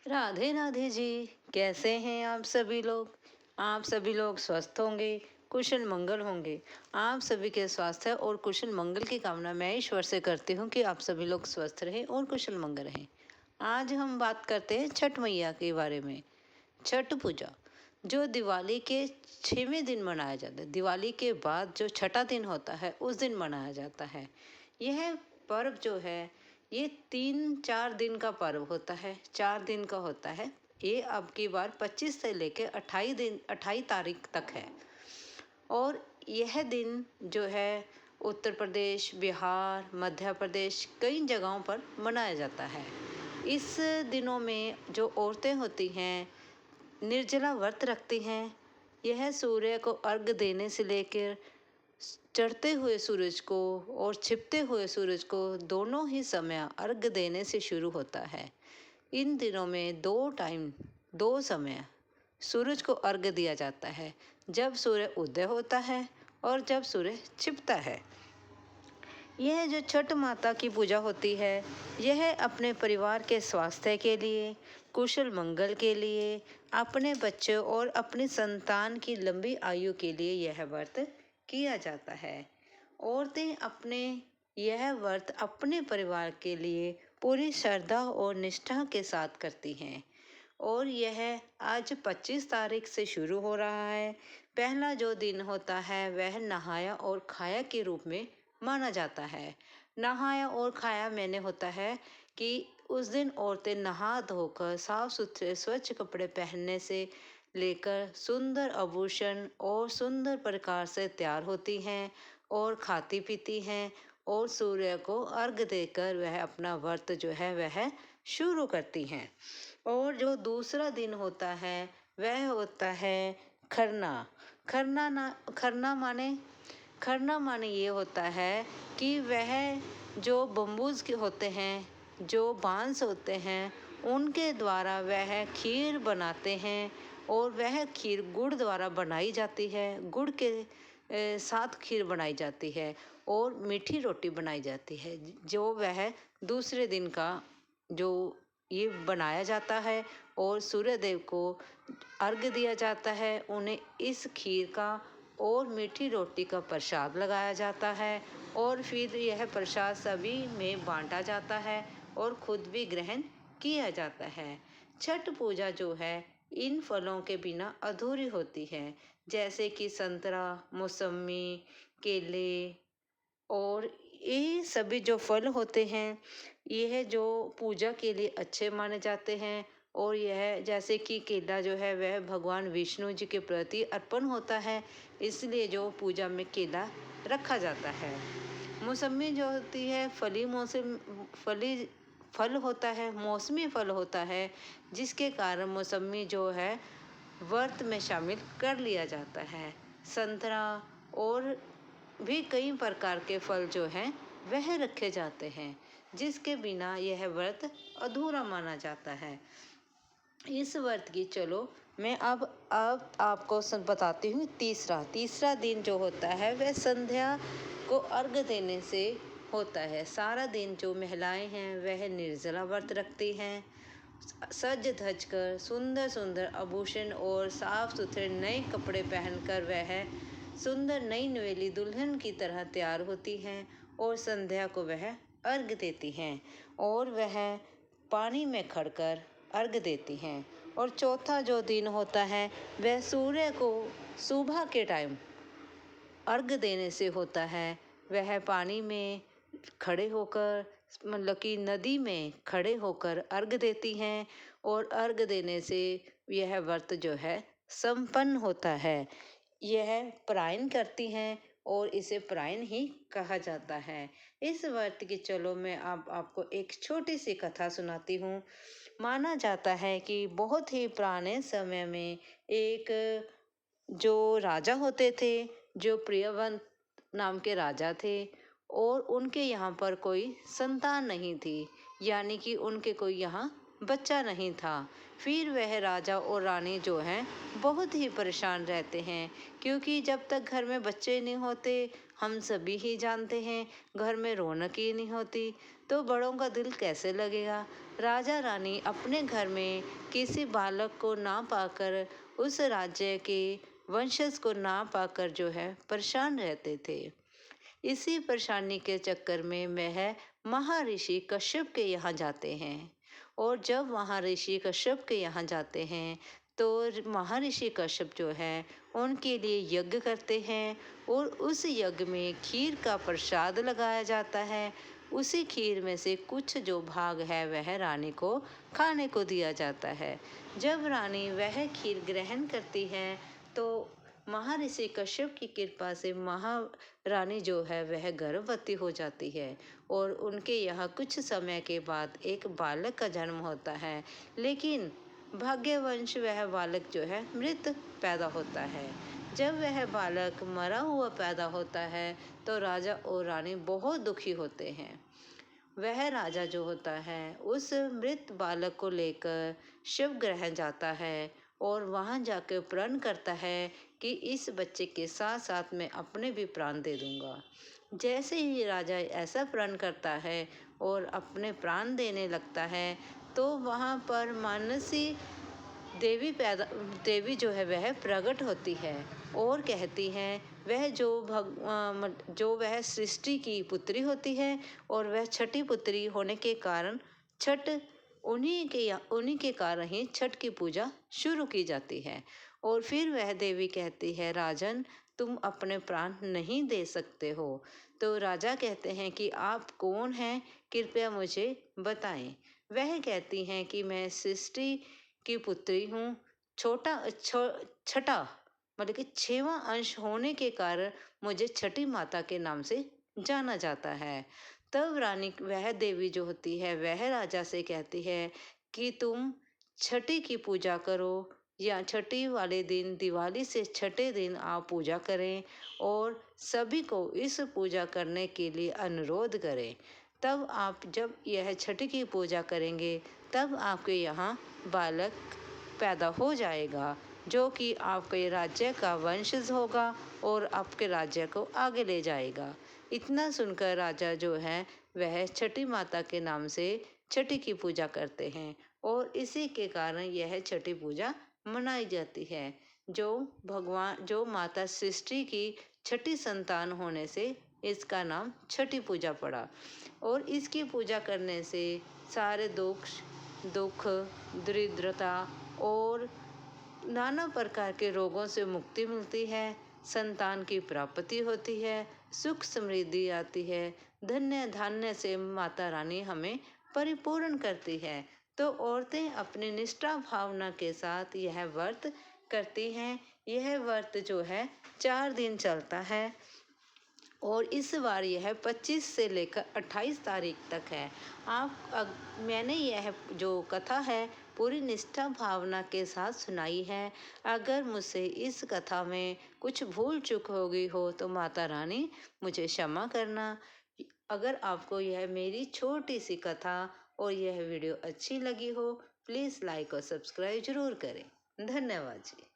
राधे राधे जी। कैसे हैं आप सभी लोग स्वस्थ होंगे, कुशल मंगल होंगे। आप सभी के स्वास्थ्य और कुशल मंगल की कामना मैं ईश्वर से करती हूँ कि आप सभी लोग स्वस्थ रहें और कुशल मंगल रहें। आज हम बात करते हैं छठ मैया के बारे में। छठ पूजा जो दिवाली के 6वें दिन मनाया जाता है, दिवाली के बाद जो छठा दिन होता है उस दिन मनाया जाता है। यह पर्व जो है ये 3-4 दिन का पर्व होता है, 4 दिन का होता है। ये अब की बार 25 से लेकर 28 तारीख तक है। और यह दिन जो है उत्तर प्रदेश, बिहार, मध्य प्रदेश कई जगहों पर मनाया जाता है। इस दिनों में जो औरतें होती हैं निर्जला व्रत रखती हैं। यह सूर्य को अर्घ देने से लेकर चढ़ते हुए सूरज को और छिपते हुए सूरज को दोनों ही समय अर्घ देने से शुरू होता है। इन दिनों में दो समय सूरज को अर्घ दिया जाता है, जब सूर्य उदय होता है और जब सूर्य छिपता है। यह जो छठ माता की पूजा होती है यह अपने परिवार के स्वास्थ्य के लिए, कुशल मंगल के लिए, अपने बच्चों और अपनी संतान की लंबी आयु के लिए यह व्रत किया जाता है। औरतें यह व्रत अपने परिवार के लिए पूरी श्रद्धा और निष्ठा के साथ करती हैं। और यह आज 25 तारीख से शुरू हो रहा है। पहला जो दिन होता है वह नहाया और खाया के रूप में माना जाता है। नहाया और खाया मैंने होता है कि उस दिन औरतें नहा धोकर साफ सुथरे स्वच्छ कपड़े पहनने से लेकर सुंदर आभूषण और सुंदर प्रकार से तैयार होती हैं और खाती पीती हैं और सूर्य को अर्घ देकर वह अपना व्रत जो है वह शुरू करती हैं। और जो दूसरा दिन होता है वह होता है खरना। खरना माने ये होता है कि वह जो बम्बूज के होते हैं, जो बांस होते हैं, उनके द्वारा वह खीर बनाते हैं और वह खीर गुड़ द्वारा बनाई जाती है। गुड़ के साथ खीर बनाई जाती है और मीठी रोटी बनाई जाती है, जो वह दूसरे दिन का जो ये बनाया जाता है और सूर्य देव को अर्घ दिया जाता है। उन्हें इस खीर का और मीठी रोटी का प्रसाद लगाया जाता है और फिर यह प्रसाद सभी में बांटा जाता है और खुद भी ग्रहण किया जाता है। छठ पूजा जो है इन फलों के बिना अधूरी होती है, जैसे कि संतरा, मौसमी, केले और ये सभी जो फल होते हैं यह जो पूजा के लिए अच्छे माने जाते हैं। और यह जैसे कि केला जो है वह भगवान विष्णु जी के प्रति अर्पण होता है, इसलिए जो पूजा में केला रखा जाता है। मौसमी जो होती है फल होता है, मौसमी फल होता है, जिसके कारण मौसमी जो है व्रत में शामिल कर लिया जाता है। संतरा और भी कई प्रकार के फल जो हैं वह रखे जाते हैं, जिसके बिना यह व्रत अधूरा माना जाता है। इस व्रत की चलो मैं अब आपको बताती हूँ। तीसरा दिन जो होता है वह संध्या को अर्घ देने से होता है। सारा दिन जो महिलाएं हैं वह निर्जला व्रत रखती हैं। सज धज कर सुंदर सुंदर आभूषण और साफ सुथरे नए कपड़े पहनकर वह सुंदर नई नवेली दुल्हन की तरह तैयार होती हैं और संध्या को वह अर्घ देती हैं और वह पानी में खड़कर अर्घ देती हैं। और चौथा जो दिन होता है वह सूर्य को सुबह के टाइम अर्घ देने से होता है। वह पानी में खड़े होकर मतलब कि नदी में खड़े होकर अर्घ देती हैं और अर्घ देने से यह व्रत जो है संपन्न होता है। यह परायण करती हैं और इसे परायण ही कहा जाता है। इस व्रत की चलो मैं आपको एक छोटी सी कथा सुनाती हूँ। माना जाता है कि बहुत ही पुराने समय में एक जो राजा होते थे, जो प्रियवंत नाम के राजा थे और उनके यहाँ पर कोई संतान नहीं थी, यानी कि उनके कोई यहाँ बच्चा नहीं था। फिर वह राजा और रानी जो हैं बहुत ही परेशान रहते हैं, क्योंकि जब तक घर में बच्चे नहीं होते हम सभी ही जानते हैं घर में रौनक ही नहीं होती। तो बड़ों का दिल कैसे लगेगा। राजा रानी अपने घर में किसी बालक को ना पाकर, उस राज्य के वंशज को ना पाकर जो है परेशान रहते थे। इसी परेशानी के चक्कर में वह महर्षि कश्यप के यहाँ जाते हैं। और जब महर्षि कश्यप के यहाँ जाते हैं तो महर्षि कश्यप जो है उनके लिए यज्ञ करते हैं और उस यज्ञ में खीर का प्रसाद लगाया जाता है। उसी खीर में से कुछ जो भाग है वह रानी को खाने को दिया जाता है। जब रानी वह खीर ग्रहण करती है तो महर्षि कश्यप की कृपा से महारानी जो है वह गर्भवती हो जाती है और उनके यहाँ कुछ समय के बाद एक बालक का जन्म होता है। लेकिन भाग्यवंश वह बालक जो है मृत पैदा होता है। जब वह बालक मरा हुआ पैदा होता है तो राजा और रानी बहुत दुखी होते हैं। वह राजा जो होता है उस मृत बालक को लेकर शिव ग्रह जाता है और वहां जाकर प्रण करता है कि इस बच्चे के साथ साथ मैं अपने भी प्राण दे दूंगा। जैसे ही राजा ऐसा प्रण करता है और अपने प्राण देने लगता है तो वहां पर मानसी देवी जो है वह प्रकट होती है और कहती है वह जो वह सृष्टि की पुत्री होती है और वह छठी पुत्री होने के कारण छठ उन्हीं के कारण ही छठ की पूजा शुरू की जाती है। और फिर वह देवी कहती है राजन तुम अपने प्राण नहीं दे सकते हो। तो राजा कहते हैं कि आप कौन हैं, कृपया मुझे बताएं। वह कहती हैं कि मैं सृष्टि की पुत्री हूँ। छठा मतलब कि 6वां अंश होने के कारण मुझे छठी माता के नाम से जाना जाता है। तब रानी वह देवी जो होती है वह राजा से कहती है कि तुम छठी की पूजा करो या छठी वाले दिन दिवाली से छठे दिन आप पूजा करें और सभी को इस पूजा करने के लिए अनुरोध करें। तब आप जब यह छठी की पूजा करेंगे तब आपके यहाँ बालक पैदा हो जाएगा जो कि आपके राज्य का वंशज होगा और आपके राज्य को आगे ले जाएगा। इतना सुनकर राजा जो है वह छठी माता के नाम से छठी की पूजा करते हैं और इसी के कारण यह छठी पूजा मनाई जाती है। जो माता सृष्टि की छठी संतान होने से इसका नाम छठी पूजा पड़ा। और इसकी पूजा करने से सारे दुख दरिद्रता और नाना प्रकार के रोगों से मुक्ति मिलती है, संतान की प्राप्ति होती है, सुख समृद्धि आती है, धन्य धान्य से माता रानी हमें परिपूर्ण करती है। तो औरतें अपनी निष्ठा भावना के साथ यह व्रत करती हैं। यह व्रत जो है 4 दिन चलता है और इस बार यह 25 से लेकर 28 तारीख तक है। मैंने यह जो कथा है पूरी निष्ठा भावना के साथ सुनाई है। अगर मुझसे इस कथा में कुछ भूल चूक हो गई हो तो माता रानी मुझे क्षमा करना। अगर आपको यह मेरी छोटी सी कथा और यह वीडियो अच्छी लगी हो प्लीज़ लाइक और सब्सक्राइब जरूर करें। धन्यवाद जी।